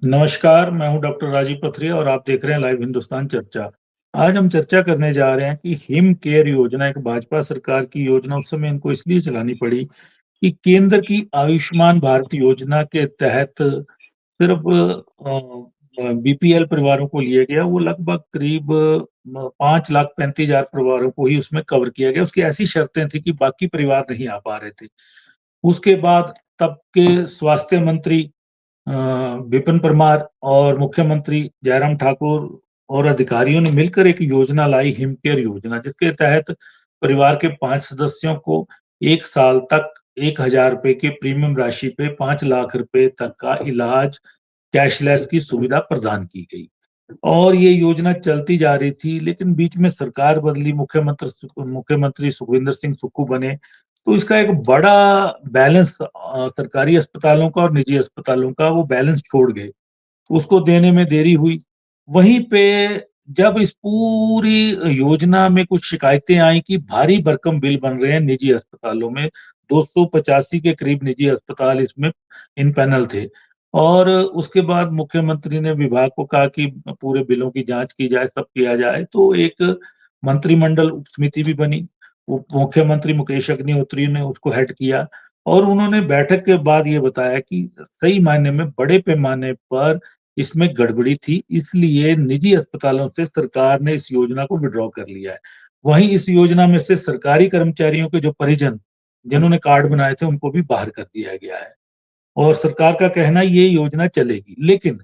नमस्कार, मैं हूँ डॉक्टर राजीव पथरिया और आप देख रहे हैं लाइव हिंदुस्तान चर्चा। आज हम चर्चा करने जा रहे हैं कि हिम केयर योजना एक भाजपा सरकार की योजना उस समय इनको इसलिए चलानी पड़ी कि केंद्र की आयुष्मान भारत योजना के तहत सिर्फ बीपीएल परिवारों को लिया गया। वो लगभग करीब 5,35,000 परिवारों को ही उसमें कवर किया गया। उसकी ऐसी शर्तें थी कि बाकी परिवार नहीं आ पा रहे थे। उसके बाद तब के स्वास्थ्य मंत्री अ, विपिन परमार और मुख्यमंत्री जयराम ठाकुर और अधिकारियों ने मिलकर एक योजना लाई, हिम केयर योजना, जिसके तहत परिवार के 5 सदस्यों को 1 साल तक ₹1,000 की प्रीमियम राशि पे 5 लाख रुपए तक का इलाज कैशलेस की सुविधा प्रदान की गई। और ये योजना चलती जा रही थी, लेकिन बीच में सरकार बदली, मुख्यमंत्री सुखविंदर सिंह सुक्खू बने, तो इसका एक बड़ा बैलेंस सरकारी अस्पतालों का और निजी अस्पतालों का वो बैलेंस छोड़ गए। उसको देने में देरी हुई। वहीं पे जब इस पूरी योजना में कुछ शिकायतें आई कि भारी भरकम बिल बन रहे हैं निजी अस्पतालों में, 285 के करीब निजी अस्पताल इसमें इन पैनल थे। और उसके बाद मुख्यमंत्री ने विभाग को कहा कि पूरे बिलों की जाँच की जाए, सब किया जाए, तो एक मंत्रिमंडल उप समिति भी बनी। उप मुख्यमंत्री मुकेश अग्निहोत्री ने उसको हेड किया और उन्होंने बैठक के बाद ये बताया कि सही मायने में बड़े पैमाने पर इसमें गड़बड़ी थी, इसलिए निजी अस्पतालों से सरकार ने इस योजना को विथड्रॉ कर लिया है। वहीं इस योजना में से सरकारी कर्मचारियों के जो परिजन, जिन्होंने कार्ड बनाए थे, उनको भी बाहर कर दिया गया है और सरकार का कहना है ये योजना चलेगी। लेकिन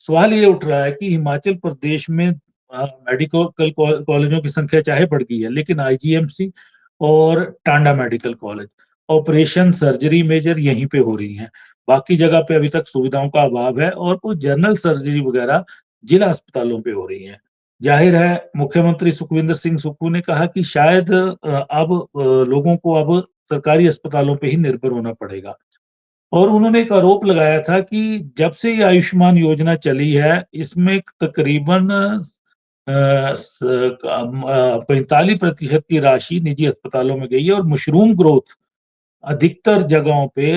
सवाल ये उठ रहा है कि हिमाचल प्रदेश में मेडिकल कॉलेजों की संख्या चाहे बढ़ गई है, लेकिन आईजीएमसी और Tanda medical college, operation, surgery major यहीं पे हो रही हैं। बाकी जगह पे अभी तक सुविधाओं का अभाव है और वो जनरल सर्जरी वगैरह जिला अस्पतालों पे हो रही हैं। ज़ाहिर है मुख्यमंत्री सुखविंदर सिंह सुक्खू ने कहा कि शायद अब लोगों को अब सरकारी अस्पतालों पे ही निर्भर होना पड़ेगा। और उन्होंने एक आरोप लगाया था कि जब से ये आयुष्मान योजना चली है, इसमें तकरीबन 45% की राशि निजी अस्पतालों में गई है और मशरूम ग्रोथ अधिकतर जगहों पे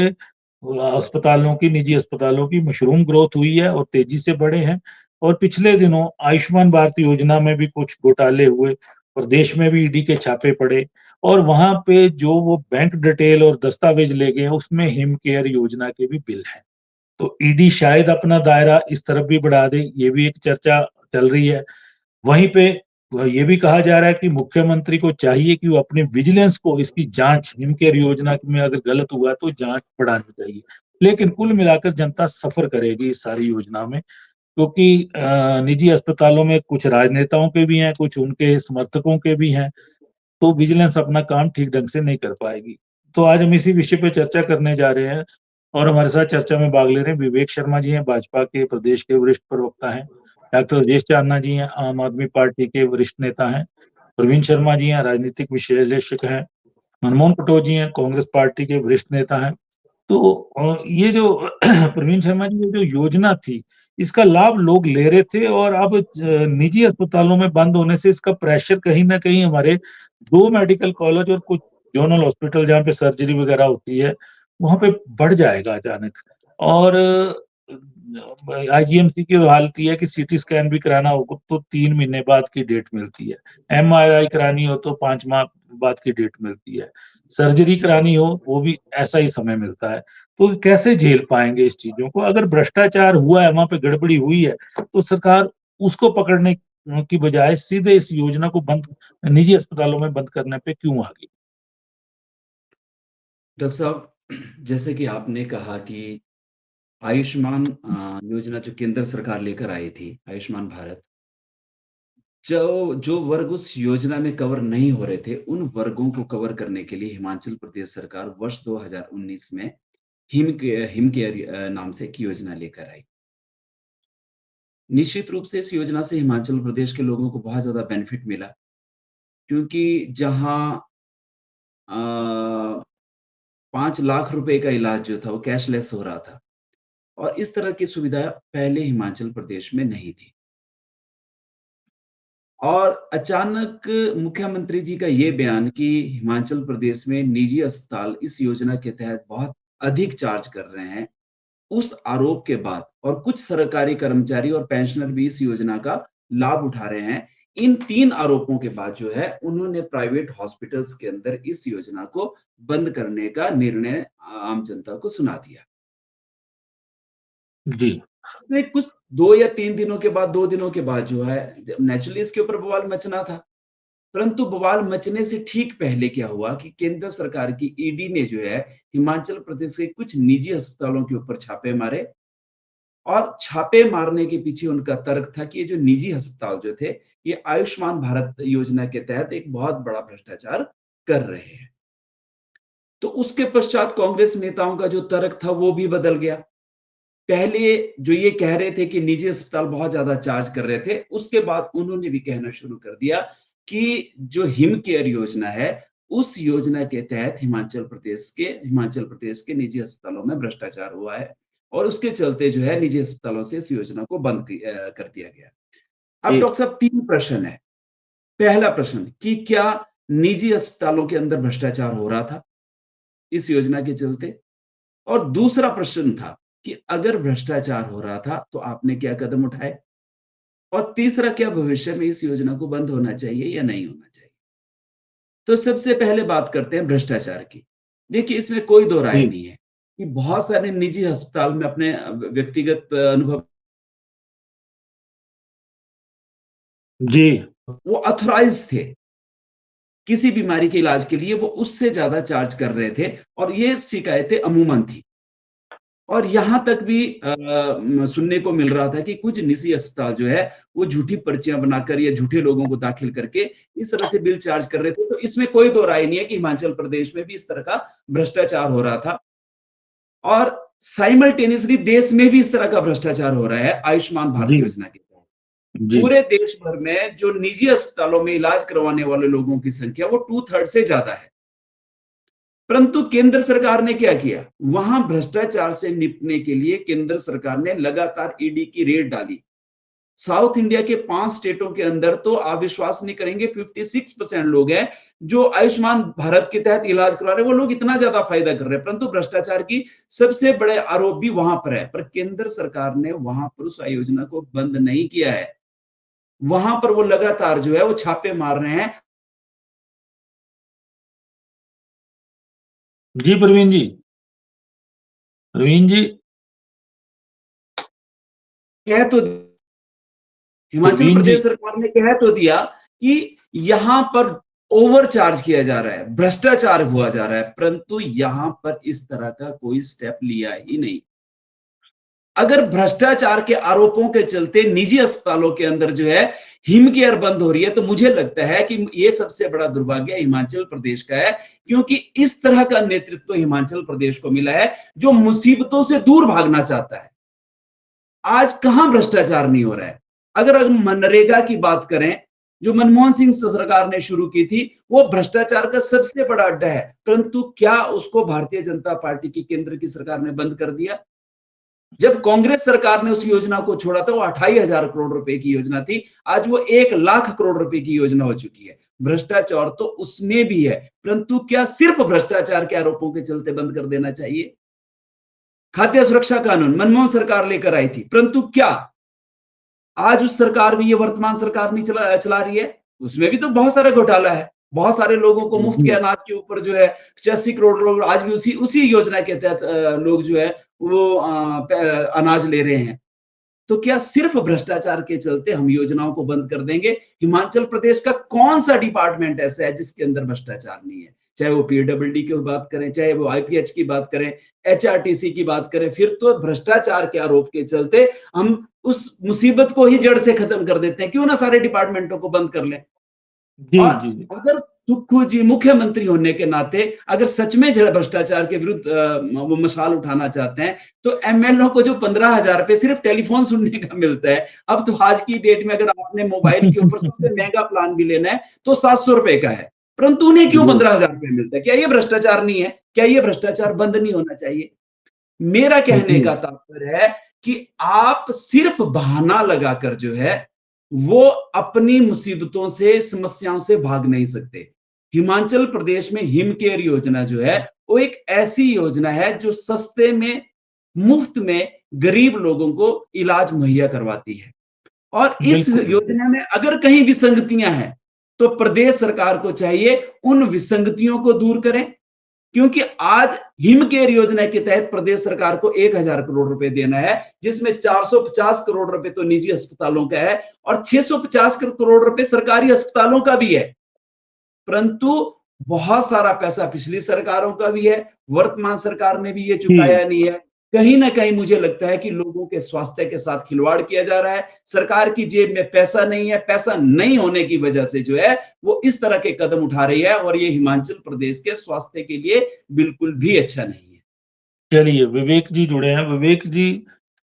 अस्पतालों की, निजी अस्पतालों की मशरूम ग्रोथ हुई है और तेज़ी से बढ़े हैं। और पिछले दिनों आयुष्मान भारत योजना में भी कुछ घोटाले हुए, प्रदेश में भी ईडी के छापे पड़े और वहाँ पे जो वो बैंक डिटेल और दस्तावेज ले गए हैं, उसमें हिम केयर योजना के भी बिल हैं। तो ईडी शायद अपना दायरा इस तरफ भी बढ़ा दे, ये भी एक चर्चा चल रही है। वहीं पे ये भी कहा जा रहा है कि मुख्यमंत्री को चाहिए कि वो अपने विजिलेंस को इसकी जाँच, हिम केयर योजना में अगर गलत हुआ तो जाँच बढ़ानी चाहिए। लेकिन कुल मिलाकर जनता सफ़र करेगी इस सारी योजना में, क्योंकि निजी अस्पतालों में कुछ राजनेताओं के भी हैं, कुछ उनके समर्थकों के भी हैं, तो विजिलेंस अपना काम ठीक ढंग से नहीं कर पाएगी। तो आज हम इसी विषय पे चर्चा करने जा रहे हैं और हमारे साथ चर्चा में भाग ले रहे हैं विवेक शर्मा जी हैं, भाजपा के प्रदेश के वरिष्ठ प्रवक्ता हैं। डॉक्टर राजेश चांदना जी हैं, आम आदमी पार्टी के वरिष्ठ नेता हैं। प्रवीण शर्मा जी हैं, राजनीतिक विश्लेषक हैं। मनमोहन कटोच जी हैं, कांग्रेस पार्टी के वरिष्ठ नेता हैं। तो ये जो प्रवीण शर्मा जी, ये जो योजना थी, इसका लाभ लोग ले रहे थे और अब निजी अस्पतालों में बंद होने से इसका प्रेशर कहीं न कहीं हमारे 2 मेडिकल कॉलेज और कुछ ज़ोनल हॉस्पिटल जहाँ पे सर्जरी वगैरह होती है, वहाँ पे बढ़ जाएगा अचानक। और आईजीएमसी की हालत ये है कि सीटी स्कैन भी कराना होगा तो 3 महीने बाद की डेट मिलती है। एमआरआई करानी हो तो 5 माह बाद की डेट मिलती है। सर्जरी करानी हो, वो भी ऐसा ही समय मिलता है। तो कैसे झेल पाएँगे इस चीज़ों को? अगर भ्रष्टाचार हुआ है, वहाँ पे गड़बड़ी हुई है, तो सरकार उसको पकड़ने की बजाय सीधे इस योजना को बंद, निजी अस्पतालों में बंद करने पे क्यों आ गई? डॉक्टर साहब, जैसे कि आपने कहा कि आयुष्मान योजना जो केंद्र सरकार लेकर आई थी, आयुष्मान भारत, जो जो वर्ग उस योजना में कवर नहीं हो रहे थे, उन वर्गों को कवर करने के लिए हिमाचल प्रदेश सरकार वर्ष 2019 में हिम केयर नाम से एक योजना लेकर आई। निश्चित रूप से इस योजना से हिमाचल प्रदेश के लोगों को बहुत ज़्यादा बेनिफिट मिला, क्योंकि जहाँ अ, 5 लाख रुपए का इलाज जो था, वो कैशलेस हो रहा था। और इस तरह की सुविधा पहले हिमाचल प्रदेश में नहीं थी। और अचानक मुख्यमंत्री जी का ये बयान कि हिमाचल प्रदेश में निजी अस्पताल इस योजना के तहत बहुत अधिक चार्ज कर रहे हैं, उस आरोप के बाद और कुछ सरकारी कर्मचारी और पेंशनर भी इस योजना का लाभ उठा रहे हैं। इन 3 आरोपों के बाद जो है उन्होंने प्राइवेट हॉस्पिटल्स के अंदर इस योजना को बंद करने का निर्णय आम जनता को सुना दिया। जी। उसमें कुछ 2 या 3 दिनों के बाद 2 दिनों के बाद जो है नेचुरली इसके ऊपर बवाल मचना था। परंतु बवाल मचने से ठीक पहले क्या हुआ कि केंद्र सरकार की ईडी ने जो है हिमाचल प्रदेश के कुछ निजी अस्पतालों के ऊपर छापे मारे और छापे मारने के पीछे उनका तर्क था कि ये जो निजी अस्पताल जो थे, ये आयुष्मान भारत योजना के तहत एक बहुत बड़ा भ्रष्टाचार कर रहे हैं। तो उसके पश्चात कांग्रेस नेताओं का जो तर्क था वो भी बदल गया। पहले जो ये कह रहे थे कि निजी अस्पताल बहुत ज्यादा चार्ज कर रहे थे, उसके बाद उन्होंने भी कहना शुरू कर दिया कि जो हिम केयर योजना है, उस योजना के तहत हिमाचल प्रदेश के निजी अस्पतालों में भ्रष्टाचार हुआ है और उसके चलते जो है निजी अस्पतालों से इस योजना को कर दिया गया। अब जी। डॉक्टर साहब 3 प्रश्न है। पहला प्रश्न कि क्या निजी अस्पतालों के अंदर भ्रष्टाचार हो रहा था इस योजना के चलते? और दूसरा प्रश्न था कि अगर भ्रष्टाचार हो रहा था तो आपने क्या कदम उठाए? और तीसरा क्या भविष्य में इस योजना को बंद होना चाहिए या नहीं होना चाहिए? तो सबसे पहले बात करते हैं भ्रष्टाचार की। देखिए इसमें कोई दो राय जी। नहीं है कि बहुत सारे निजी अस्पताल में अपने व्यक्तिगत अनुभव जी। वो ऑथराइज्ड थे। किसी बीमारी के इलाज के लिए वो उससे ज़्यादा चार्ज कर रहे थे और ये शिकायतें अमूमन थी। और यहाँ तक भी सुनने को मिल रहा था कि कुछ निजी अस्पताल जो है, वो झूठी पर्चियाँ बनाकर या झूठे लोगों को दाखिल करके इस तरह से बिल चार्ज कर रहे थे। तो इसमें कोई दो राय नहीं है कि हिमाचल प्रदेश में भी इस तरह का भ्रष्टाचार हो रहा था और साइमल्टेनियसली देश में भी इस तरह का भ्रष्टाचार हो रहा है आयुष्मान भारत जी। योजना के तहत। जी। पूरे देश भर में जो निजी अस्पतालों में इलाज करवाने वाले लोगों की संख्या वो 2/3 से ज़्यादा है। परंतु केंद्र सरकार ने क्या किया? वहां भ्रष्टाचार से निपटने के लिए केंद्र सरकार ने लगातार ईडी की रेड डाली। साउथ इंडिया के 5 स्टेटों के अंदर तो आप विश्वास नहीं करेंगे 56% लोग हैं जो आयुष्मान भारत के तहत इलाज करा रहे हैं। वो लोग इतना ज्यादा फायदा कर रहे हैं, परंतु भ्रष्टाचार की सबसे बड़े आरोप भी वहां पर है। पर केंद्र सरकार ने वहां पर उस योजना को बंद नहीं किया है। वहां पर वो लगातार जो है वो छापे मार रहे हैं। जी, प्रवीण जी। प्रवीण जी। कह तो हिमाचल प्रवीण जी। प्रदेश सरकार ने कह तो दिया कि यहां पर ओवर चार्ज किया जा रहा है, भ्रष्टाचार हुआ जा रहा है, परंतु यहां पर इस तरह का कोई स्टेप लिया ही नहीं। अगर भ्रष्टाचार के आरोपों के चलते निजी अस्पतालों के अंदर जो है हिम केयर बंद हो रही है, तो मुझे लगता है कि ये सबसे बड़ा दुर्भाग्य हिमाचल प्रदेश का है, क्योंकि इस तरह का नेतृत्व हिमाचल प्रदेश को मिला है जो मुसीबतों से दूर भागना चाहता है। आज कहां भ्रष्टाचार नहीं हो रहा है? अगर हम मनरेगा की बात करें, जो मनमोहन सिंह सरकार ने शुरू की थी, वो भ्रष्टाचार का सबसे बड़ा अड्डा है, परंतु क्या उसको भारतीय जनता पार्टी की केंद्र की सरकार ने बंद कर दिया? जब कांग्रेस सरकार ने उस योजना को छोड़ा था, वो 28,000 करोड़ रुपए की योजना थी। आज वो 1,00,000 करोड़ रुपए की योजना हो चुकी है। भ्रष्टाचार तो उसमें भी है, परंतु क्या सिर्फ भ्रष्टाचार के आरोपों के चलते बंद कर देना चाहिए? खाद्य सुरक्षा कानून मनमोहन सरकार लेकर आई थी, परंतु क्या आज उस सरकार में ये वर्तमान सरकार नहीं चला रही है? उसमें भी तो बहुत सारा घोटाला है। बहुत सारे लोगों को मुफ्त के जी। अनाज के ऊपर जो है 86 करोड़ लोग आज भी उसी उसी योजना के तहत लोग जो है वो अनाज ले रहे हैं। तो क्या सिर्फ भ्रष्टाचार के चलते हम योजनाओं को बंद कर देंगे? हिमाचल प्रदेश का कौन सा डिपार्टमेंट ऐसा है जिसके अंदर भ्रष्टाचार नहीं है? चाहे वो पीडब्ल्यूडी की बात करें, चाहे वो आईपीएच की बात करें, एचआरटीसी की बात करें, फिर तो भ्रष्टाचार के आरोप के चलते हम उस मुसीबत को ही जड़ से खत्म कर देते हैं। क्यों ना सारे डिपार्टमेंटों को बंद कर लें? जी। और जी। जी। अगर सुक्खू जी मुख्यमंत्री होने के नाते अगर सच में जो भ्रष्टाचार के विरुद्ध वो मशाल उठाना चाहते हैं, तो एमएलओ को जो 15,000 रुपए सिर्फ टेलीफोन सुनने का मिलता है, अब तो आज की डेट में अगर आपने मोबाइल के ऊपर सबसे महंगा प्लान भी लेना है तो 700 रुपए का है, परंतु उन्हें क्यों जी। 15,000 रुपए मिलता है? क्या ये भ्रष्टाचार नहीं है? क्या ये भ्रष्टाचार बंद नहीं होना चाहिए? मेरा कहने जी। का तात्पर्य है कि आप सिर्फ बहाना लगाकर जो है वो अपनी मुसीबतों से, समस्याओं से भाग नहीं सकते। हिमाचल प्रदेश में हिम केयर योजना जो है, वो एक ऐसी योजना है जो सस्ते में मुफ्त में गरीब लोगों को इलाज मुहैया करवाती है। और इस बिल्कुल, बिल्कुल। योजना में अगर कहीं विसंगतियां हैं, तो प्रदेश सरकार को चाहिए उन विसंगतियों को दूर करें। क्योंकि आज हिम केयर योजना के तहत प्रदेश सरकार को 1000 करोड़ रुपए देना है, जिसमें 450 करोड़ रुपए तो निजी अस्पतालों का है और 650 करोड़ रुपए सरकारी अस्पतालों का भी है। परंतु बहुत सारा पैसा पिछली सरकारों का भी है, वर्तमान सरकार ने भी ये जी। चुकाया नहीं है। कहीं न कहीं मुझे लगता है कि लोगों के स्वास्थ्य के साथ खिलवाड़ किया जा रहा है। सरकार की जेब में पैसा नहीं है, पैसा नहीं होने की वजह से जो है, वो इस तरह के कदम उठा रही है और ये हिमाचल प्रदेश के स्वास्थ्य के लिए बिल्कुल भी अच्छा नहीं है। चलिए, विवेक जी जुड़े हैं। विवेक जी,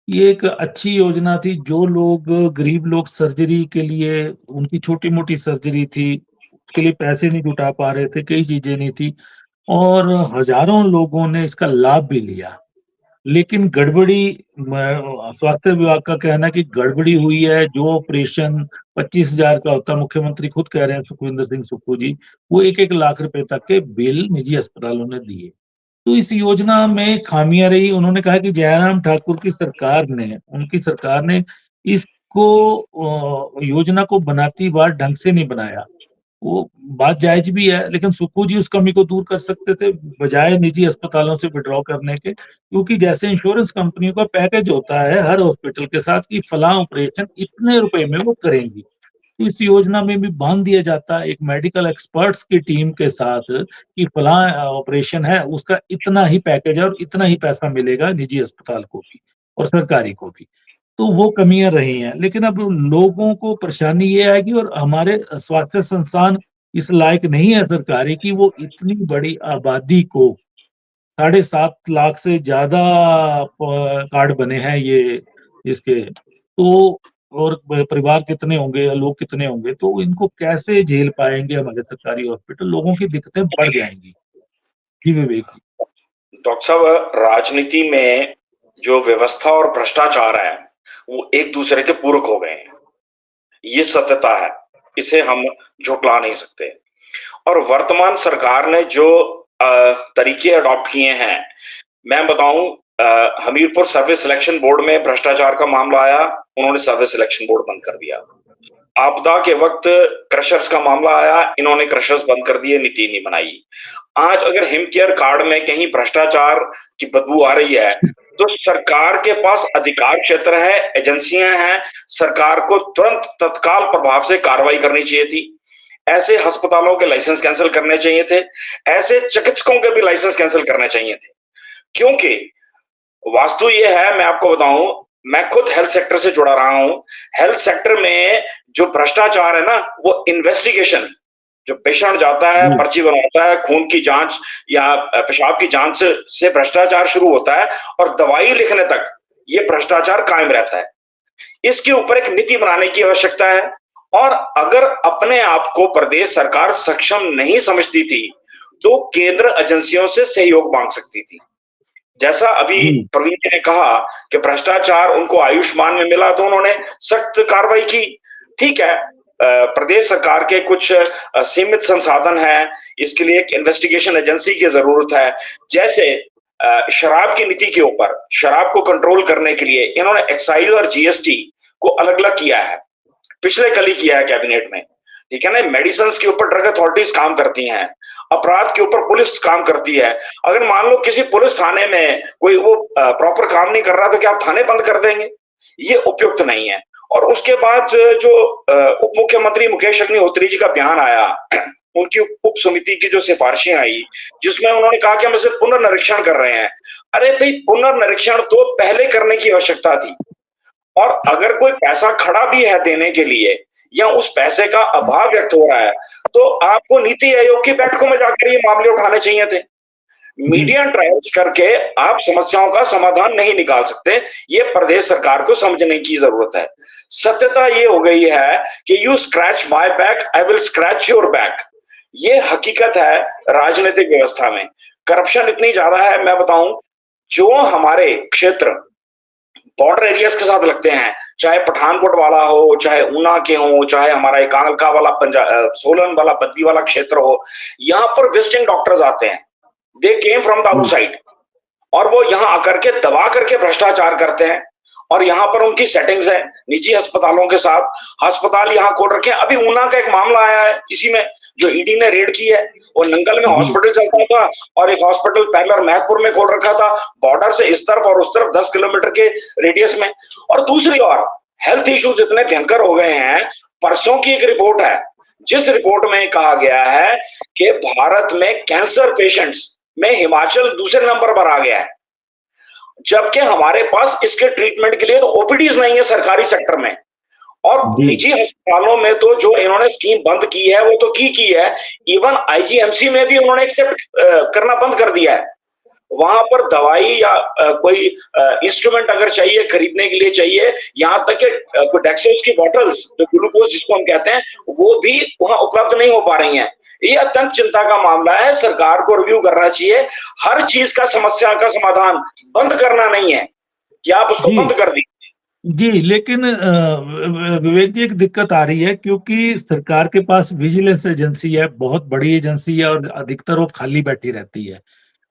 ये एक अच्छी योजना थी, जो लोग गरीब लोग सर्जरी के लिए उनकी छोटी-मोटी सर्जरी थी, उसके लिए पैसे नहीं जुटा पा रहे थे, कई चीज़ें नहीं थी और हज़ारों लोगों ने इसका लाभ भी लिया। लेकिन गड़बड़ी स्वास्थ्य विभाग का कहना है कि गड़बड़ी हुई है, जो ऑपरेशन 25,000 का होता है, मुख्यमंत्री खुद कह रहे हैं सुखविंदर सिंह सुक्खू जी, वो 1-1 लाख रुपए तक के बिल निजी अस्पतालों ने दिए। तो इस योजना में खामियाँ रही। उन्होंने कहा कि जयराम ठाकुर की सरकार ने उनकी सरकार ने इसको योजना को बनाती बार ढंग से नहीं बनाया। वो बात जायज़ भी है, लेकिन सुक्खू जी उस कमी को दूर कर सकते थे, बजाय निजी अस्पतालों से विथड्रॉ करने के। क्योंकि जैसे इंश्योरेंस कंपनियों का पैकेज होता है हर हॉस्पिटल के साथ कि फलाँ ऑपरेशन इतने रुपए में वो करेंगी। तो इस योजना में भी बाँध दिया जाता है एक मेडिकल एक्सपर्ट्स की टीम के साथ कि फलाँ ऑपरेशन है, उसका इतना ही पैकेज है और इतना ही पैसा मिलेगा निजी अस्पताल को भी और सरकारी को भी। तो वो कमियाँ रही हैं। लेकिन अब लोगों को परेशानी ये आएगी और हमारे स्वास्थ्य संस्थान इस लायक नहीं है सरकारी कि वो इतनी बड़ी आबादी को 7.5 लाख से ज़्यादा कार्ड बने हैं ये इसके, तो और परिवार कितने होंगे या लोग कितने होंगे, तो इनको कैसे झेल पाएँगे हमारे सरकारी हॉस्पिटल? लोगों की दिक्कतें बढ़ जाएँगी। जी, विवेक जी। डॉक्टर साहब, राजनीति में जो व्यवस्था और भ्रष्टाचार है, वो एक दूसरे के पूरक हो गए हैं। ये सत्यता है, इसे हम झुठला नहीं सकते। और वर्तमान सरकार ने जो तरीके अडॉप्ट किए हैं, मैं बताऊं, हमीरपुर सर्विस सिलेक्शन बोर्ड में भ्रष्टाचार का मामला आया, उन्होंने सर्विस सिलेक्शन बोर्ड बंद कर दिया। आपदा के वक्त क्रशर्स का मामला आया, इन्होंने क्रशर्स बंद कर दिए, नीति नहीं बनाई। आज अगर हिम केयर कार्ड में कहीं भ्रष्टाचार की बदबू आ रही है, तो सरकार के पास अधिकार क्षेत्र है, एजेंसियां हैं, सरकार को तुरंत तत्काल प्रभाव से कार्रवाई करनी चाहिए थी। ऐसे अस्पतालों के लाइसेंस कैंसिल करने चाहिए थे, ऐसे चिकित्सकों के भी लाइसेंस कैंसिल करने चाहिए थे। क्योंकि वास्तु ये है, मैं आपको बताऊं, मैं खुद हेल्थ सेक्टर से जुड़ा रहा हूं। हेल्थ सेक्टर में जो भ्रष्टाचार है ना, वो इन्वेस्टिगेशन, जो पेशेंट जाता है, जी, पर्ची बनवाता है, खून की जांच या पेशाब की जांच से भ्रष्टाचार शुरू होता है और दवाई लिखने तक ये भ्रष्टाचार कायम रहता है। इसके ऊपर एक नीति बनाने की आवश्यकता है। और अगर अपने आप को प्रदेश सरकार सक्षम नहीं समझती थी, तो केंद्र एजेंसियों से सहयोग मांग सकती थी। जैसा अभी जी, प्रवीण जी ने कहा कि भ्रष्टाचार उनको आयुष्मान में मिला, तो उन्होंने सख्त कार्रवाई की। ठीक है, प्रदेश सरकार के कुछ सीमित संसाधन हैं, इसके लिए एक इन्वेस्टिगेशन एजेंसी की जरूरत है। जैसे शराब की नीति के ऊपर, शराब को कंट्रोल करने के लिए इन्होंने एक्साइज और जीएसटी को अलग अलग किया है, पिछले कल ही किया है कैबिनेट में। ठीक है ना, मेडिसिन के ऊपर ड्रग अथॉरिटीज काम करती हैं, अपराध के ऊपर पुलिस काम करती है। अगर मान लो किसी पुलिस थाने में कोई वो प्रॉपर काम नहीं कर रहा, तो क्या आप थाने बंद कर देंगे? ये उपयुक्त नहीं है। और उसके बाद जो उप मुख्यमंत्री मुकेश अग्निहोत्री जी का बयान आया, उनकी उप समिति की जो सिफारिशें आई, जिसमें उन्होंने कहा कि हम इसे पुनर्निरीक्षण कर रहे हैं। अरे भाई, पुनर्निरीक्षण तो पहले करने की आवश्यकता थी। और अगर कोई पैसा खड़ा भी है देने के लिए, या उस पैसे का अभाव व्यक्त हो रहा है, तो आपको नीति आयोग की बैठकों में जाकर ये मामले उठाने चाहिए थे। जी। मीडिया ट्रायल्स करके आप समस्याओं का समाधान नहीं निकाल सकते। ये प्रदेश सरकार को समझने की जरूरत है। सत्यता ये हो गई है कि you scratch my back, I will scratch your back. ये हकीकत है राजनीतिक व्यवस्था में। करप्शन इतनी ज्यादा है, मैं बताऊं, जो हमारे क्षेत्र बॉर्डर एरियाज के साथ लगते हैं, चाहे पठानकोट वाला हो, चाहे ऊना के हो, चाहे हमारा कांगलका वाला, सोलन वाला, बद्दी वाला क्षेत्र हो, यहाँ पर विजिटिंग डॉक्टर्स आते हैं। दे केम फ्रॉम द जी, आउटसाइड, और वो यहाँ आकर के दबा करके भ्रष्टाचार करते हैं। और यहाँ पर उनकी सेटिंग्स है निजी अस्पतालों के साथ, अस्पताल यहाँ खोल रखे हैं। अभी ऊना का एक मामला आया है इसी में, जो ईडी ने रेड की है। वो नंगल में जी हॉस्पिटल चलता था और एक हॉस्पिटल पहले और महतपुर में खोल रखा था, बॉर्डर से इस तरफ और उस तरफ 10 किलोमीटर के रेडियस में। और दूसरी ओर हेल्थ इश्यूज इतने भयंकर हो गए हैं। परसों की एक रिपोर्ट है, जिस रिपोर्ट में कहा गया है कि भारत में कैंसर पेशेंट्स में हिमाचल दूसरे नंबर पर आ गया है, जबकि हमारे पास इसके ट्रीटमेंट के लिए तो ओपीडीज नहीं है सरकारी सेक्टर में। और जी निजी अस्पतालों में तो जो इन्होंने स्कीम बंद की है वो तो की है, इवन आईजीएमसी में भी उन्होंने एक्सेप्ट करना बंद कर दिया है। वहां पर दवाई या कोई इंस्ट्रूमेंट अगर चाहिए, खरीदने के लिए चाहिए, यहाँ तक कि डेक्सेस की बॉटल्स, जो ग्लूकोज जिसको हम कहते हैं, वो भी वहां उपलब्ध नहीं हो पा रही हैं। ये अत्यंत चिंता का मामला है। सरकार को रिव्यू करना चाहिए। हर चीज का समस्या का समाधान बंद करना नहीं है कि आप उसको जी बंद कर दी। जी, लेकिन विवेक जी, एक दिक्कत आ रही है क्योंकि सरकार के पास विजिलेंस एजेंसी है, बहुत बड़ी एजेंसी है और अधिकतर वो खाली बैठी रहती है।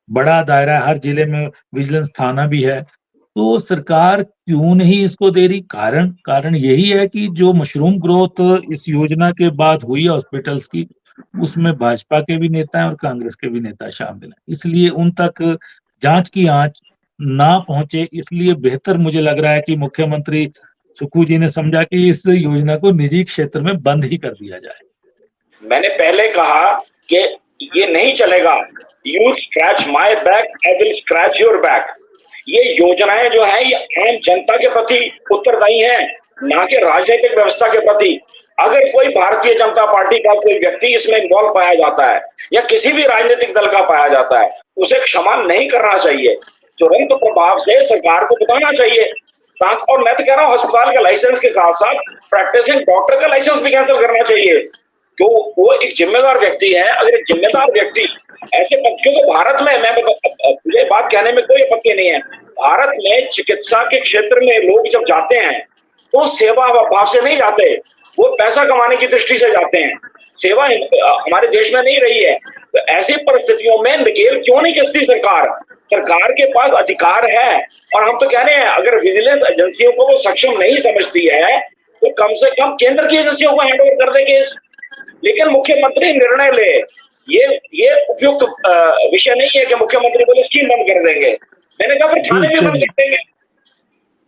बड़ा दायरा है, हर जिले में विजिलेंस थाना भी है। तो सरकार क्यों नहीं इसको दे रही? कारण यही है कि जो मशरूम ग्रोथ इस योजना के बाद हुई है हॉस्पिटल्स की, उसमें भाजपा के भी नेता हैं और कांग्रेस के भी नेता शामिल हैं। इसलिए उन तक जांच की आंच ना पहुंचे, इसलिए बेहतर मुझे लग रहा है कि मुख्यमंत्री सुक्खू जी ने समझा कि इस योजना को निजी क्षेत्र में बंद ही कर दिया जाए। मैंने पहले कहा कि ये नहीं चलेगा। You scratch my back, I will scratch your back. ये योजनाएं जो है ये आम जनता के प्रति उत्तरदायी हैं, ना कि राजनीतिक व्यवस्था के प्रति। अगर कोई भारतीय जनता पार्टी का कोई व्यक्ति इसमें इन्वॉल्व पाया जाता है या किसी भी राजनीतिक दल का पाया जाता है, उसे क्षमा नहीं करना चाहिए। तुरंत प्रभाव से सरकार को बताना चाहिए। और मैं तो कह रहा हूँ अस्पताल के लाइसेंस के साथ साथ प्रैक्टिसिंग डॉक्टर का लाइसेंस भी कैंसिल करना चाहिए। तो वो एक जिम्मेदार व्यक्ति है। अगर एक जिम्मेदार व्यक्ति ऐसे क्योंकि भारत में, मैं मुझे बात कहने में कोई आपत्ति नहीं है, भारत में चिकित्सा के क्षेत्र में लोग जब जाते हैं तो सेवा भाव से नहीं जाते, वो पैसा कमाने की दृष्टि से जाते हैं। सेवा हमारे देश में नहीं रही है। तो ऐसी परिस्थितियों में नकेल क्यों नहीं कसती सरकार? सरकार के पास अधिकार है। और हम तो कह रहे हैं अगर विजिलेंस एजेंसियों को वो सक्षम नहीं समझती है तो कम से कम केंद्र की एजेंसियों को हैंड ओवर कर दे केस। लेकिन मुख्यमंत्री निर्णय ले, ये उपयुक्त विषय नहीं है कि मुख्यमंत्री बोले स्कीम बंद कर देंगे। मैंने कहा फिर थाने भी बंद कर देंगे।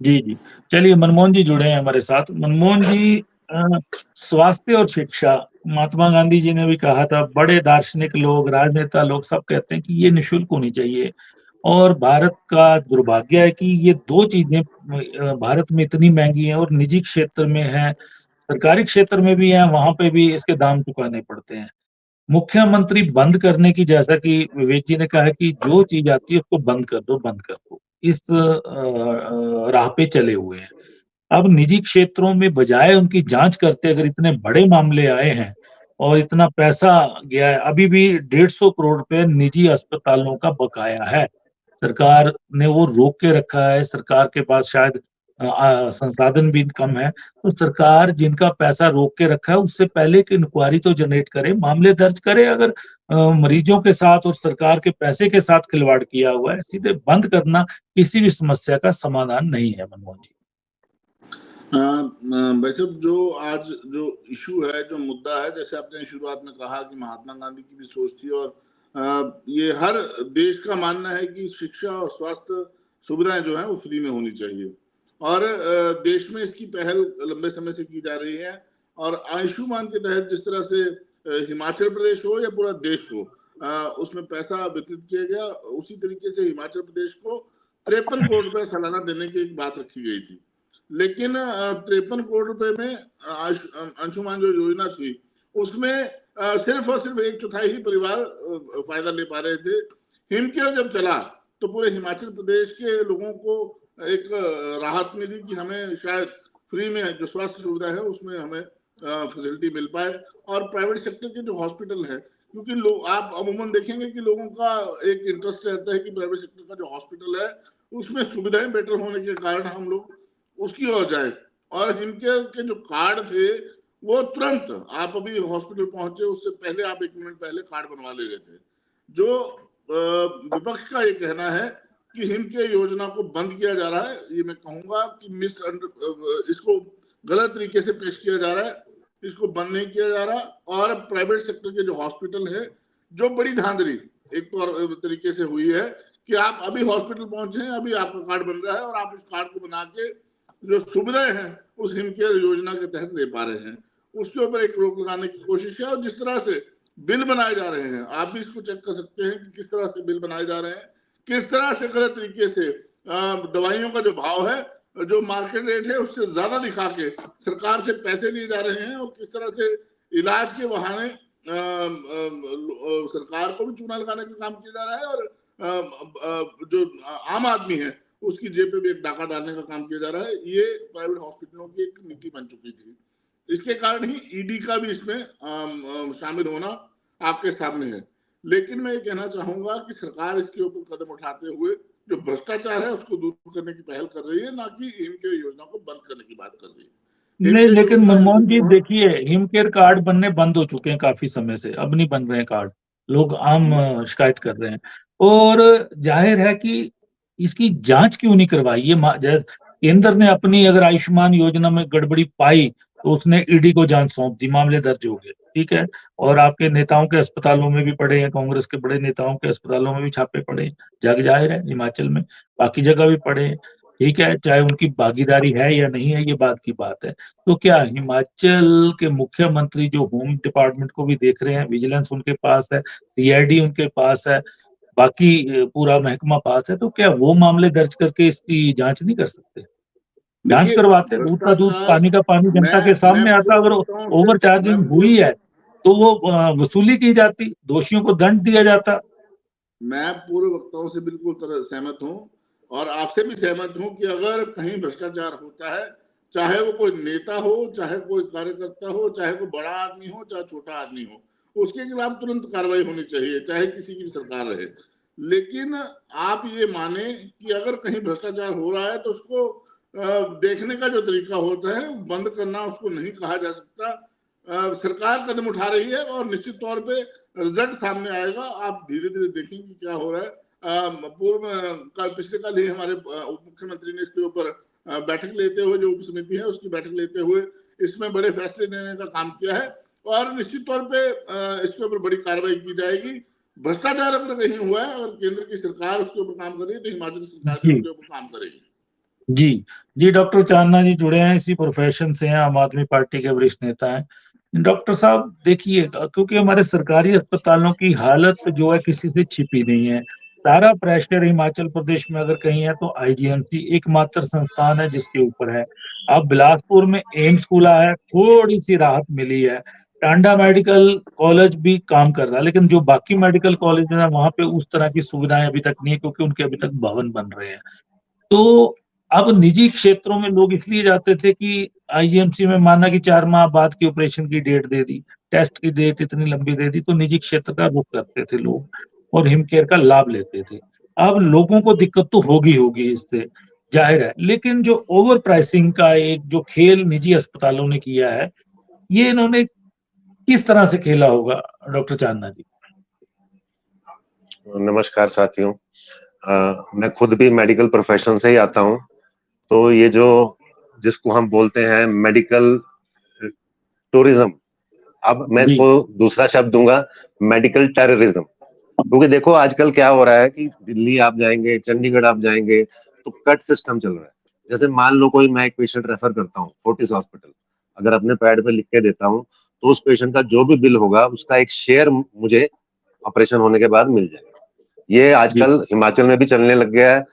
जी, चलिए मनमोहन जी जुड़े हैं हमारे साथ। मनमोहन जी, स्वास्थ्य और शिक्षा, महात्मा गांधी जी ने भी कहा था, बड़े दार्शनिक लोग, राजनेता लोग सब कहते हैं कि ये निःशुल्क होनी चाहिए। और भारत का दुर्भाग्य है कि ये दो चीजें भारत में इतनी महंगी हैं और निजी क्षेत्र में है, सरकारी क्षेत्र में भी है, वहां पे भी इसके दाम चुकाने पड़ते हैं। मुख्यमंत्री बंद करने की, जैसा कि विवेक जी ने कहा है कि जो चीज आती है उसको बंद कर दो, बंद कर दो, इस राह पे चले हुए हैं। अब निजी क्षेत्रों में बजाय उनकी जांच करते, अगर इतने बड़े मामले आए हैं और इतना पैसा गया है, अभी भी 150 करोड़ रुपए निजी अस्पतालों का बकाया है। सरकार ने वो रोक के रखा है। सरकार के पास शायद संसाधन भी कम है। तो सरकार जिनका पैसा रोक के रखा है उससे पहले कि इंक्वायरी तो जनरेट करे, मामले दर्ज करे। अगर मरीजों के साथ और सरकार के पैसे के साथ खिलवाड़ किया हुआ है, सीधे बंद करना किसी भी समस्या का समाधान नहीं है। मनमोहन जी, वैसे जो आज जो इशू है, जो मुद्दा है, जैसे आपने शुरुआत में कहा कि महात्मा गांधी की भी सोच थी और ये हर देश का मानना है कि शिक्षा और स्वास्थ्य सुविधाएं जो है वो फ्री में होनी चाहिए। और देश में इसकी पहल लंबे समय से की जा रही है। और आयुष्मान के तहत जिस तरह से हिमाचल प्रदेश हो या पूरा देश हो, उसमें पैसा वितरित किया गया, उसी तरीके से हिमाचल प्रदेश को 53 करोड़ रुपए सालाना देने की एक बात रखी गई थी। लेकिन 53 करोड़ रुपए में अंशुमान जो योजना थी उसमें सिर्फ और सिर्फ 1/4 ही परिवार फायदा ले पा रहे थे। हिमकेयर जब चला तो पूरे हिमाचल प्रदेश के लोगों को एक राहत मिली कि हमें शायद फ्री में जो स्वास्थ्य सुविधा है उसमें हमें फैसिलिटी मिल पाए। और प्राइवेट सेक्टर के जो हॉस्पिटल है, क्योंकि लोग, आप अमूमन देखेंगे कि लोगों का एक इंटरेस्ट रहता है कि प्राइवेट सेक्टर का जो हॉस्पिटल है उसमें सुविधाएं बेटर होने के कारण हम लोग उसकी ओर जाए। और हिमकेयर के जो कार्ड थे वो तुरंत, आप अभी हॉस्पिटल पहुंचे उससे पहले आप 1 मिनट पहले कार्ड बनवा ले रहे थे। जो विपक्ष का ये कहना है कि हिम केयर योजना को बंद किया जा रहा है, ये मैं कहूंगा कि इसको गलत तरीके से पेश किया जा रहा है, इसको बंद नहीं किया जा रहा। और प्राइवेट सेक्टर के जो हॉस्पिटल है, जो बड़ी धांधली एक तो तरीके से हुई है कि आप अभी हॉस्पिटल पहुंचे हैं, अभी आपका कार्ड बन रहा है और आप उस कार्ड को बना के जो सुविधाएं हैं उस हिम केयर योजना के तहत ले पा रहे हैं, उसके ऊपर एक रोक लगाने की कोशिश किया। और जिस तरह से बिल बनाए जा रहे हैं, आप भी इसको चेक कर सकते हैं कि किस तरह से बिल बनाए जा रहे हैं, किस तरह से गलत तरीके से दवाइयों का जो भाव है, जो मार्केट रेट है उससे ज्यादा दिखा के सरकार से पैसे लिए जा रहे हैं, और किस तरह से इलाज के बहाने सरकार को भी चूना लगाने का काम किया जा रहा है, और जो आम आदमी है उसकी जेब पे भी एक डाका डालने का काम किया जा रहा है। ये प्राइवेट हॉस्पिटलों की एक नीति बन चुकी थी। इसके कारण ही ईडी का भी इसमें शामिल होना आपके सामने है। लेकिन मैं ये कहना चाहूंगा कि सरकार इसके ऊपर कदम उठाते हुए जो भ्रष्टाचार है उसको दूर करने की पहल कर रही है, ना कि हिम केयर योजना को बंद करने की बात कर रही है। नहीं, लेकिन मनमोहन जी देखिए, हिम केयर कार्ड बनने बंद हो चुके हैं काफी समय से, अब नहीं बन रहे हैं कार्ड, लोग आम शिकायत कर रहे हैं। और जाहिर है कि इसकी जांच क्यों नहीं करवाई? ये केंद्र ने अपनी अगर आयुष्मान योजना में गड़बड़ी पाई तो उसने ईडी को जांच सौंप दी, मामले दर्ज हो गए, ठीक है। और आपके नेताओं के अस्पतालों में भी पड़े हैं, कांग्रेस के बड़े नेताओं के अस्पतालों में भी छापे पड़े हैं, जग जाहिर है, हिमाचल में, बाकी जगह भी पड़े हैं, ठीक है। चाहे उनकी भागीदारी है या नहीं है, ये बात की बात है। तो क्या हिमाचल के मुख्यमंत्री जो होम डिपार्टमेंट को भी देख रहे हैं, विजिलेंस उनके पास है, सीआईडी उनके पास है, बाकी पूरा महकमा पास है, तो क्या वो मामले दर्ज करके इसकी जांच नहीं कर सकते? जांच करवाते, दूध का दूध पानी का पानी जनता के सामने आता। अगर ओवर चार्जिंग हुई है तो वो वसूली की जाती, दोषियों को दंड दिया जाता। मैं पूर्व वक्ताओं से बिल्कुल सहमत हूं, और आपसे भी सहमत हूं कि अगर कहीं भ्रष्टाचार होता है, चाहे वो कोई नेता हो, चाहे कोई कार्यकर्ता हो, चाहे कोई बड़ा आदमी हो, चाहे छोटा आदमी हो, उसके खिलाफ तुरंत कार्रवाई होनी चाहिए, चाहे किसी की भी सरकार रहे। लेकिन आप ये माने कि अगर कहीं भ्रष्टाचार हो रहा है तो उसको देखने का जो तरीका होता है बंद करना, उसको नहीं कहा जा सकता। सरकार कदम उठा रही है और निश्चित तौर पे रिजल्ट सामने आएगा। आप धीरे धीरे देखेंगे क्या हो रहा है। पिछले कल ही हमारे उप मुख्यमंत्री ने इसके ऊपर बैठक लेते हुए, जो उप समिति है उसकी बैठक लेते हुए इसमें बड़े फैसले लेने का काम किया है, और निश्चित तौर पे इसके ऊपर बड़ी कार्रवाई की जाएगी। भ्रष्टाचार अगर कहीं हुआ है और केंद्र की सरकार उसके ऊपर काम कर रही है, तो हिमाचल सरकार भी उसके ऊपर काम करेगी। जी, डॉक्टर चांदना जी जुड़े हैं, इसी प्रोफेशन से हैं, आम आदमी पार्टी के वरिष्ठ नेता हैं। डॉक्टर साहब देखिए, क्योंकि हमारे सरकारी अस्पतालों की हालत जो है किसी से छिपी नहीं है। सारा प्रेशर हिमाचल प्रदेश में अगर कहीं है तो आईजीएमसी एकमात्र संस्थान है जिसके ऊपर है। अब बिलासपुर में एम्स खुला है, थोड़ी सी राहत मिली है, टांडा मेडिकल कॉलेज भी काम कर रहा है, लेकिन जो बाकी मेडिकल कॉलेज है वहां पे उस तरह की सुविधाएं अभी तक नहीं है, क्योंकि उनके अभी तक भवन बन रहे हैं। तो अब निजी क्षेत्रों में लोग इसलिए जाते थे कि आईजीएमसी में माना कि 4 माह बाद की ऑपरेशन की डेट दे दी, टेस्ट की डेट इतनी लंबी दे दी, तो निजी क्षेत्र का रुख करते थे लोग और हिम केयर का लाभ लेते थे। अब लोगों को दिक्कत तो होगी इससे, जाहिर है, लेकिन जो ओवर प्राइसिंग का एक जो खेल निजी अस्पतालों ने किया है, ये इन्होंने किस तरह से खेला होगा डॉक्टर चांदना जी? नमस्कार साथियों, मैं खुद भी मेडिकल प्रोफेशन से ही आता हूं, तो ये जो जिसको हम बोलते हैं मेडिकल टूरिज्म, अब मैं इसको दूसरा शब्द दूंगा, मेडिकल टेररिज्म। क्योंकि देखो आजकल क्या हो रहा है कि दिल्ली आप जाएंगे, चंडीगढ़ आप जाएंगे तो कट सिस्टम चल रहा है। जैसे मान लो कोई मैं एक पेशेंट रेफर करता हूँ फोर्टिस हॉस्पिटल, अगर अपने पैड पे लिख के देता हूँ तो उस पेशेंट का जो भी बिल होगा उसका एक शेयर मुझे ऑपरेशन होने के बाद मिल जाएगा। ये आजकल हिमाचल में भी चलने लग गया है,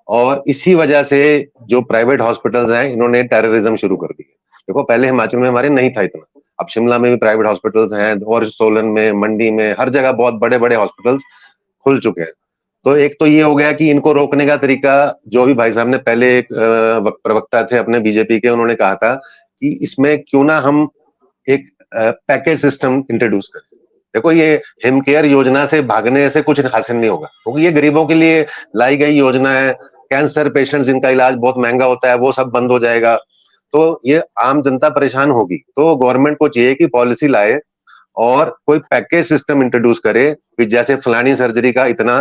और इसी वजह से जो प्राइवेट हॉस्पिटल्स हैं इन्होंने टेररिज्म शुरू कर दिया। देखो पहले हिमाचल में हमारे नहीं था इतना, अब शिमला में भी प्राइवेट हॉस्पिटल्स हैं, और सोलन में, मंडी में, हर जगह बहुत बड़े बड़े हॉस्पिटल्स खुल चुके हैं। तो एक तो ये हो गया कि इनको रोकने का तरीका, जो भी भाई साहब ने पहले एक प्रवक्ता थे अपने बीजेपी के, उन्होंने कहा था कि इसमें क्यों ना हम एक पैकेज सिस्टम इंट्रोड्यूस करें। देखो ये हिम केयर योजना से भागने से कुछ हासिल नहीं होगा, क्योंकि ये गरीबों के लिए लाई गई योजना है। कैंसर पेशेंट्स जिनका इलाज बहुत महंगा होता है वो सब बंद हो जाएगा, तो ये आम जनता परेशान होगी। तो गवर्नमेंट को चाहिए कि पॉलिसी लाए और कोई पैकेज सिस्टम इंट्रोड्यूस करे कि जैसे फलानी सर्जरी का इतना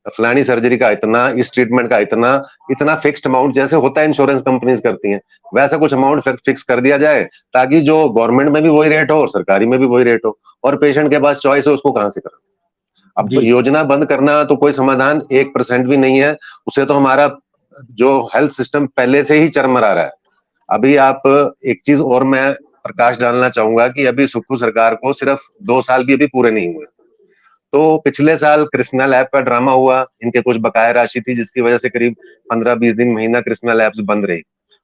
फलानी सर्जरी का इतना, इस ट्रीटमेंट का इतना, इतना फिक्स्ड अमाउंट जैसे होता है इंश्योरेंस कंपनीज करती हैं, वैसा कुछ अमाउंट फिक्स कर दिया जाए ताकि जो गवर्नमेंट में भी वही रेट हो और सरकारी में भी वही रेट हो, और पेशेंट के पास चॉइस है उसको कहां से करें। अब जी योजना बंद करना तो कोई समाधान 1% भी नहीं है, उससे तो हमारा जो हेल्थ सिस्टम पहले से ही चरमरा रहा है। अभी आप एक चीज और मैं प्रकाश डालना चाहूंगा कि अभी सुक्खू सरकार को सिर्फ 2 साल भी अभी पूरे नहीं हुए। तो पिछले साल कृष्णा लैब का ड्रामा हुआ, इनके कुछ बकाया राशि थी जिसकी वजह से करीब 15-20 दिन, महीना कृष्णा लैब्स बंद रही।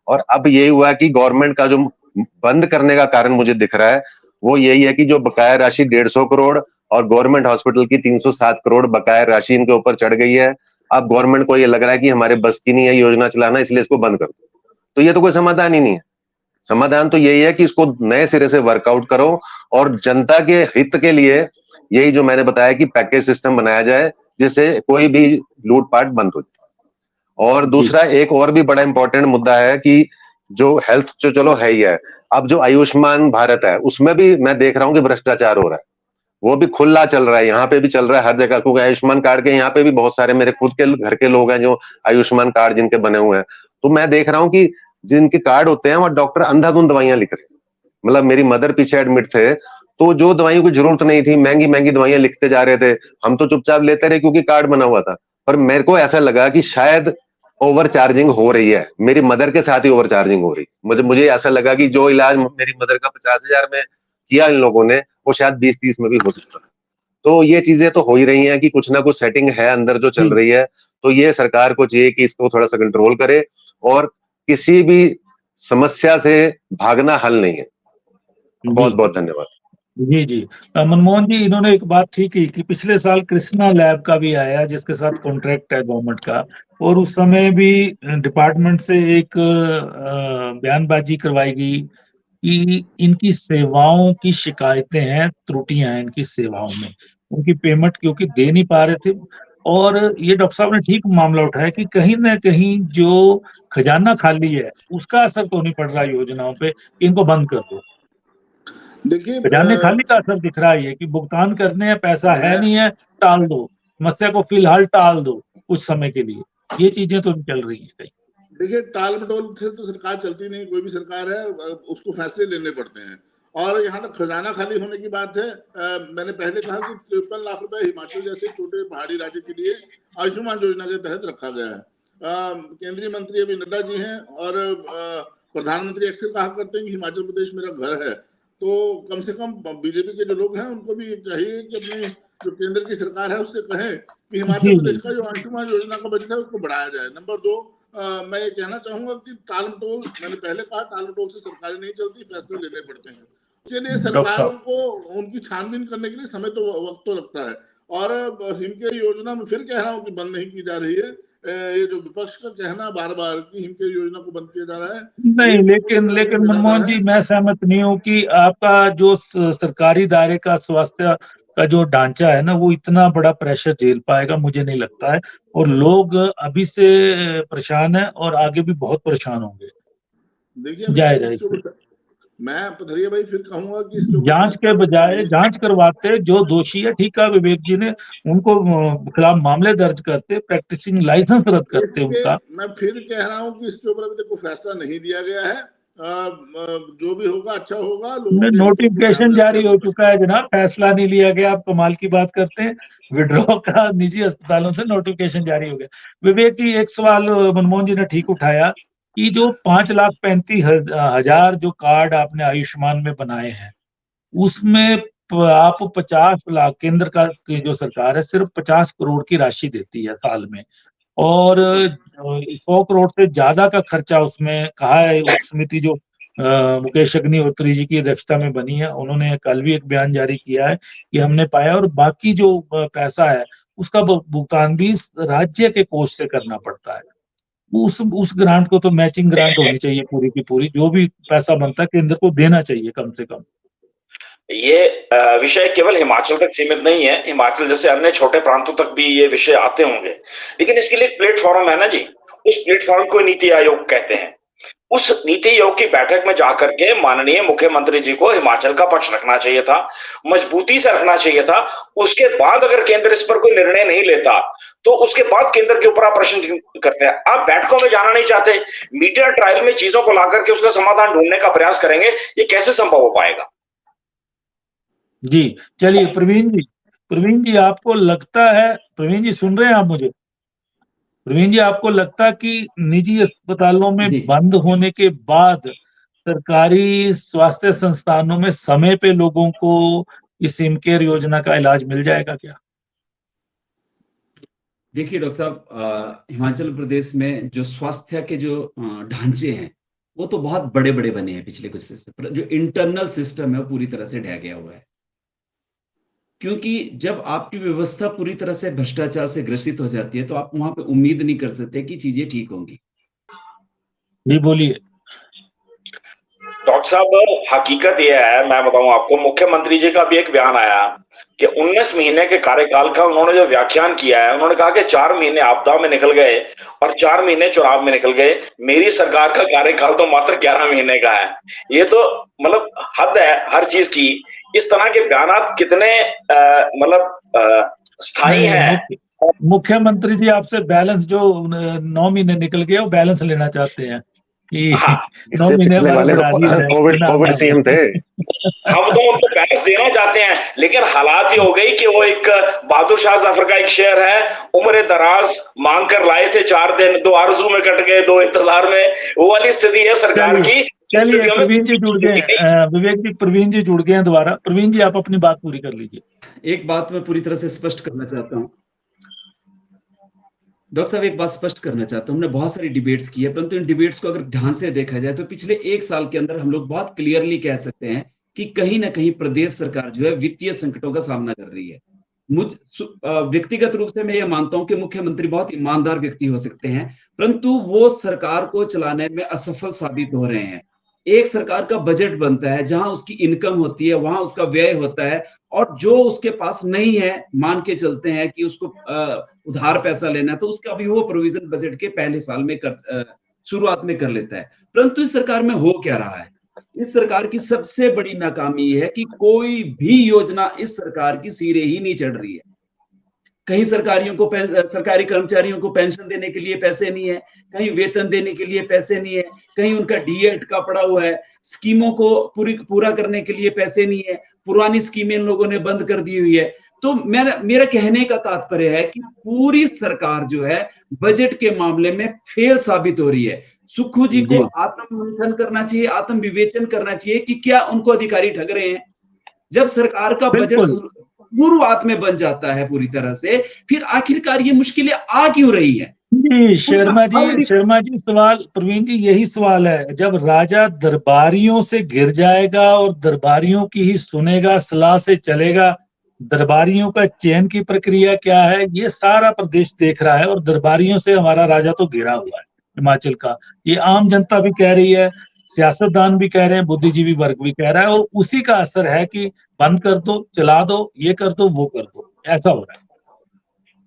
और अब यही हुआ कि गवर्नमेंट का जो बंद करने का कारण मुझे दिख रहा है वो यही है कि जो बकाया राशि 150 करोड़ और गवर्नमेंट हॉस्पिटल की 307 करोड़ बकाया राशि इनके ऊपर चढ़ गई है। अब गवर्नमेंट को ये लग रहा है कि हमारे बस की नहीं है योजना चलाना, इसलिए इसको बंद कर दो। तो ये तो कोई समाधान ही नहीं है। समाधान तो यही है कि इसको नए सिरे से वर्कआउट करो और जनता के हित के लिए यही जो मैंने बताया कि पैकेज सिस्टम बनाया जाए जिससे कोई भी लूटपाट बंद हो जाए। और दूसरा एक और भी बड़ा इंपॉर्टेंट मुद्दा है कि जो हेल्थ जो चलो है ही है, अब जो आयुष्मान भारत है उसमें भी मैं देख रहा हूँ कि भ्रष्टाचार हो रहा है, वो भी खुला चल रहा है, यहाँ पे भी चल रहा है हर जगह, क्योंकि आयुष्मान कार्ड के यहाँ पे भी बहुत सारे मेरे खुद के घर के लोग हैं जो आयुष्मान कार्ड जिनके बने हुए हैं। तो मैं देख रहा हूँ कि जिनके कार्ड होते हैं वो डॉक्टर अंधाधुंध दवाइयां लिख रहे हैं। मतलब मेरी मदर पीछे एडमिट थे तो जो दवाइयों की जरूरत नहीं थी महंगी महंगी दवाइयां लिखते जा रहे थे, हम तो चुपचाप लेते रहे क्योंकि कार्ड बना हुआ था। पर मेरे को ऐसा लगा कि शायद ओवर चार्जिंग हो रही है, मेरी मदर के साथ ही ओवर चार्जिंग हो रही है। मुझे ऐसा लगा कि जो इलाज मेरी मदर का 50,000 में किया इन लोगों ने वो शायद 20-30 में भी हो सकता है। तो ये चीजें तो हो ही रही हैं कि कुछ ना कुछ सेटिंग है अंदर जो चल रही है। तो ये सरकार को चाहिए कि इसको थोड़ा सा कंट्रोल करे, और किसी भी समस्या से भागना हल नहीं है। बहुत बहुत धन्यवाद। जी जी मनमोहन जी, इन्होंने एक बात ठीक की कि पिछले साल कृष्णा लैब का भी आया जिसके साथ कॉन्ट्रैक्ट है गवर्नमेंट का, और उस समय भी डिपार्टमेंट से एक बयानबाजी करवाई गई कि इनकी सेवाओं की शिकायतें हैं, त्रुटियां हैं इनकी सेवाओं में, उनकी पेमेंट क्योंकि दे नहीं पा रहे थे। और ये डॉक्टर साहब ने ठीक मामला उठाया कि कहीं ना कहीं जो खजाना खाली है उसका असर तो नहीं पड़ रहा योजनाओं पे, इनको बंद कर दो। देखिए खजाने खाली का असर दिख रहा है कि भुगतान करने हैं, पैसा है नहीं है, टाल दो, समस्या को फिलहाल टाल दो कुछ समय के लिए, ये चीजें तो चल रही है कहीं। देखिए टाल मटोल से तो सरकार चलती नहीं, कोई भी सरकार है उसको फैसले लेने पड़ते हैं। और यहाँ तक खजाना खाली होने की बात है, मैंने पहले कहा कि 53 लाख रुपए हिमाचल जैसे छोटे पहाड़ी राज्य के लिए आयुष्मान योजना के तहत रखा गया है। केंद्रीय मंत्री अभी नड्डा जी हैं और प्रधानमंत्री अक्सर कहा करते हैं कि हिमाचल प्रदेश मेरा घर है। तो कम से कम बीजेपी के जो लोग हैं उनको भी चाहिए कि अपनी जो केंद्र की सरकार है उससे कहें कि हिमाचल प्रदेश का जो आयुष्मान योजना का बजट है उसको बढ़ाया जाए। नंबर 2, मैं ये कहना चाहूंगा कि टाल मटोल, मैंने पहले कहा टाल मटोल से सरकारें नहीं चलती, फैसले लेने पड़ते हैं। उसके लिए सरकारों को उनकी छानबीन करने के लिए समय तो वक्त तो लगता है। और हिमकेयर योजना में फिर कह रहा हूँ कि बंद नहीं की जा रही है। ये जो विपक्ष का कहना बार बार कि हिमकेयर योजना को बंद किया जा रहा है, नहीं, लेकिन मनमोहन जी मैं सहमत नहीं हूँ कि आपका जो सरकारी दायरे का स्वास्थ्य का जो ढांचा है ना वो इतना बड़ा प्रेशर झेल पाएगा, मुझे नहीं लगता है। और लोग अभी से परेशान हैं और आगे भी बहुत परेशान होंगे। देखिए मैं पथरिया भाई फिर कहूंगा कि इसके जांच के बजाय जांच करवाते, जो दोषी है ठीक है, विवेक जी ने उनको खिलाफ मामले दर्ज करते, प्रैक्टिसिंग लाइसेंस रद्द करते उनका। मैं फिर कह रहा हूँ कि इसके ऊपर अभी तक कोई फैसला नहीं लिया गया है। जो भी होगा अच्छा होगा। नोटिफिकेशन जारी हो चुका है जनाब, फैसला नहीं लिया गया। आप कमाल की बात करते हैं, विड्रॉ का निजी अस्पतालों से नोटिफिकेशन जारी हो गया। विवेक जी एक सवाल मनमोहन जी ने ठीक उठाया कि जो 5,35,000 जो कार्ड आपने आयुष्मान में बनाए हैं उसमें आप 50 लाख, केंद्र का की जो सरकार है सिर्फ 50 करोड़ की राशि देती है साल में, और 100 करोड़ से ज्यादा का खर्चा उसमें कहा है। उप समिति जो मुकेश अग्निहोत्री जी की अध्यक्षता में बनी है, उन्होंने कल भी एक बयान जारी किया है कि हमने पाया, और बाकी जो पैसा है उसका भुगतान भी राज्य के कोष से करना पड़ता है। उस ग्रांट को तो मैचिंग ग्रांट होनी चाहिए पूरी की पूरी, जो भी पैसा बनता है केंद्र को देना चाहिए कम से कम। ये विषय केवल हिमाचल तक सीमित नहीं है, हिमाचल जैसे अन्य छोटे प्रांतों तक भी ये विषय आते होंगे, लेकिन इसके लिए प्लेटफॉर्म है ना जी। उस प्लेटफॉर्म को नीति आयोग कहते हैं। उस नीति आयोग की बैठक में जाकर के माननीय मुख्यमंत्री जी को हिमाचल का पक्ष रखना चाहिए था, मजबूती से रखना चाहिए था। उसके बाद अगर केंद्र इस पर कोई निर्णय नहीं लेता तो उसके बाद केंद्र के ऊपर आप प्रश्न करते हैं। आप बैठकों में जाना नहीं चाहते, मीडिया ट्रायल में चीजों को लाकर के उसका समाधान ढूंढने का प्रयास करेंगे, ये कैसे संभव हो पाएगा? जी, चलिए प्रवीण जी आपको लगता है, प्रवीण जी सुन रहे हैं आप मुझे? प्रवीण जी आपको लगता है कि निजी अस्पतालों में जी। बंद होने के बाद सरकारी स्वास्थ्य संस्थानों में समय पे लोगों को इस हिम केयर योजना का इलाज मिल जाएगा क्या? देखिए डॉक्टर साहब, हिमाचल प्रदेश में जो स्वास्थ्य के जो ढांचे हैं, वो तो बहुत बड़े-बड़े बने हैं पिछले कुछ से, पर जो इंटरनल सिस्टम है वो पूरी तरह से ढह गया हुआ है। क्योंकि जब आपकी व्यवस्था पूरी तरह से भ्रष्टाचार से ग्रसित हो जाती है, तो आप वहाँ पे उम्मीद नहीं कर सकते कि चीजें ठीक होंगी। जी बोलिए। डॉक्टर साहब, हकीकत यह है, मैं बताऊं आपको, मुख्यमंत्री जी का भी एक बयान आया कि 19 महीने के कार्यकाल का उन्होंने जो व्याख्यान किया है, उन्होंने कहा कि 4 महीने आपदा में निकल गए और 4 महीने चुनाव में निकल गए। मेरी सरकार का कार्यकाल तो मात्र 11 महीने का है। ये तो मतलब हद है हर चीज की। इस तरह के बयान कितने स्थायी हैं। मुख्यमंत्री जी आपसे बैलेंस जो 9 महीने निकल गए, वो बैलेंस लेना चाहते हैं कि हाँ, 9 इससे महीने पिछले हमारे वाले तो बढ़ा दिए कोविड सीएम थे। हम तो उनको बैलेंस देना चाहते हैं, लेकिन हालात ये हो गई कि वो एक बहादुर शाह जफर का एक शेर है, उम्र दराज मांग कर लाए थे 4 दिन, 2 आरज़ू में कट गए, 2 इंतजार में। वो वाली स्थिति है सरकार की। चलिए प्रवीण जी जुड़ गए, विवेक जी, प्रवीण जी जुड़ गए हैं दोबारा। प्रवीण जी आप अपनी बात पूरी कर लीजिए। एक बात मैं पूरी तरह से स्पष्ट करना चाहता हूँ डॉक्टर साहब, एक बात स्पष्ट करना चाहता हूँ। हमने बहुत सारी डिबेट्स की है, परंतु इन डिबेट्स को अगर ध्यान से देखा जाए तो पिछले 1 साल के अंदर हम लोग बहुत क्लियरली कह सकते हैं कि कहीं ना कहीं प्रदेश सरकार जो है वित्तीय संकटों का सामना कर रही है। व्यक्तिगत रूप से मैं ये मानता हूं कि मुख्यमंत्री बहुत ईमानदार व्यक्ति हो सकते हैं, परंतु वो सरकार को चलाने में असफल साबित हो रहे हैं। एक सरकार का बजट बनता है, जहां उसकी इनकम होती है वहां उसका व्यय होता है, और जो उसके पास नहीं है, मान के चलते हैं कि उसको उधार पैसा लेना है, तो उसका भी वो प्रोविजन बजट के पहले साल में शुरुआत में कर लेता है। परंतु इस सरकार में हो क्या रहा है? इस सरकार की सबसे बड़ी नाकामी है कि कोई भी योजना इस सरकार की सिरे ही नहीं चढ़ रही है। कहीं सरकारी कर्मचारियों को पेंशन देने के लिए पैसे नहीं है, कहीं वेतन देने के लिए पैसे नहीं है, कहीं उनका डीए अटका पड़ा हुआ है, स्कीमों को पूरा करने के लिए पैसे नहीं है, पुरानी स्कीमें इन लोगों ने बंद कर दी हुई है। तो मेरा कहने का तात्पर्य है कि पूरी सरकार जो है बजट के मामले में फेल साबित हो रही है। सुक्खू जी को आत्ममंथन करना चाहिए, आत्म विवेचन करना चाहिए कि क्या उनको अधिकारी ठग रहे हैं। जब सरकार का बजट शुरुआत में बन जाता है पूरी तरह से, फिर आखिरकार ये मुश्किलें आ क्यों रही है? जी शर्मा जी सवाल, प्रवीण जी यही सवाल है। जब राजा दरबारियों से घिर जाएगा और दरबारियों की ही सुनेगा, सलाह से चलेगा, दरबारियों का चयन की प्रक्रिया क्या है ये सारा प्रदेश देख रहा है, और दरबारियों से हमारा राजा तो घिरा हुआ है हिमाचल का। ये आम जनता भी कह रही है, सियासतदान भी कह रहे हैं, बुद्धिजीवी वर्ग भी कह रहा है, और उसी का असर है कि बंद कर दो, चला दो, ये कर दो, वो कर दो, ऐसा हो रहा है।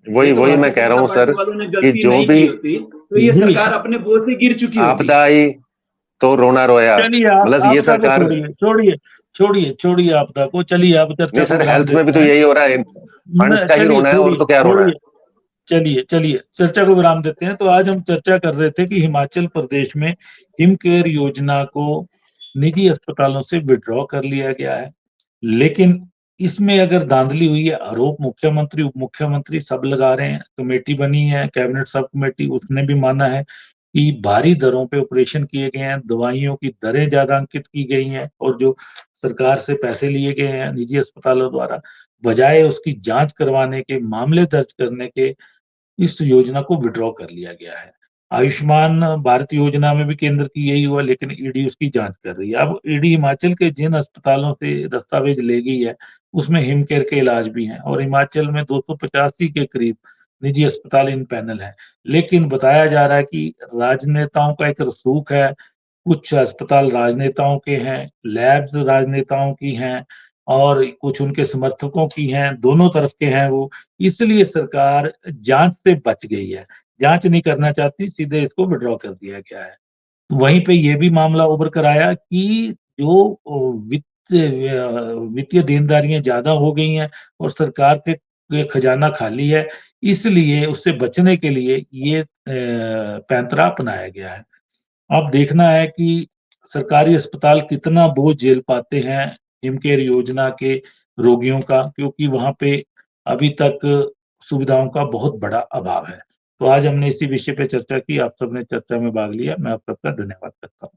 वही मैं कह रहा हूँ सर कि जो भी तो ये सरकार अपने बोझ से गिर चुकी होती। आपदा आई तो रोना रोया। मतलब ये सरकार छोड़िए आपदा को, चलिए आप चर्चा सर हेल्थ में भी तो यही हो रहा है, फंड्स का ही रोना है, और तो क्या रोना है। चलिए चर्चा को विराम देते हैं। तो आज हम चर्चा कर रहे थे कि हिमाचल प्रदेश में हिम केयर योजना को निजी अस्पतालों से विड्रॉ कर लिया गया है, लेकिन इसमें अगर धांधली हुई है, आरोप मुख्यमंत्री उप मुख्यमंत्री सब लगा रहे हैं। कमेटी बनी है, कैबिनेट सब कमेटी, उसने भी माना है कि भारी दरों पे ऑपरेशन किए गए हैं, दवाइयों की दरें ज्यादा अंकित की गई हैं, और जो सरकार से पैसे लिए गए हैं निजी अस्पतालों द्वारा, बजाय उसकी जांच करवाने के, मामले दर्ज करने के, इस योजना को विड्रॉ कर लिया गया है। आयुष्मान भारत योजना में भी केंद्र की यही हुआ, लेकिन ईडी उसकी जांच कर रही है। अब ईडी हिमाचल के जिन अस्पतालों से दस्तावेज ले गई है उसमें हिम केयर के इलाज भी हैं, और हिमाचल में 285 के करीब निजी अस्पताल इन पैनल है। लेकिन बताया जा रहा है कि राजनेताओं का एक रसूख है, कुछ अस्पताल राजनेताओं के हैं, लैब्स राजनेताओं की हैं, और कुछ उनके समर्थकों की हैं, दोनों तरफ के हैं वो। इसलिए सरकार जांच से बच गई है, जांच नहीं करना चाहती, सीधे इसको विड्रॉ कर दिया गया है। वहीं पे ये भी मामला उभर कर आया कि जो वित्तीय देनदारियां ज्यादा हो गई हैं और सरकार के के खजाना खाली है, इसलिए उससे बचने के लिए ये पैंतरा अपनाया गया है। अब देखना है कि सरकारी अस्पताल कितना बोझ झेल पाते हैं हिमकेयर योजना के रोगियों का, क्योंकि वहाँ पे अभी तक सुविधाओं का बहुत बड़ा अभाव है। तो आज हमने इसी विषय पे चर्चा की, आप सबने चर्चा में भाग लिया, मैं आप सबका धन्यवाद करता हूँ।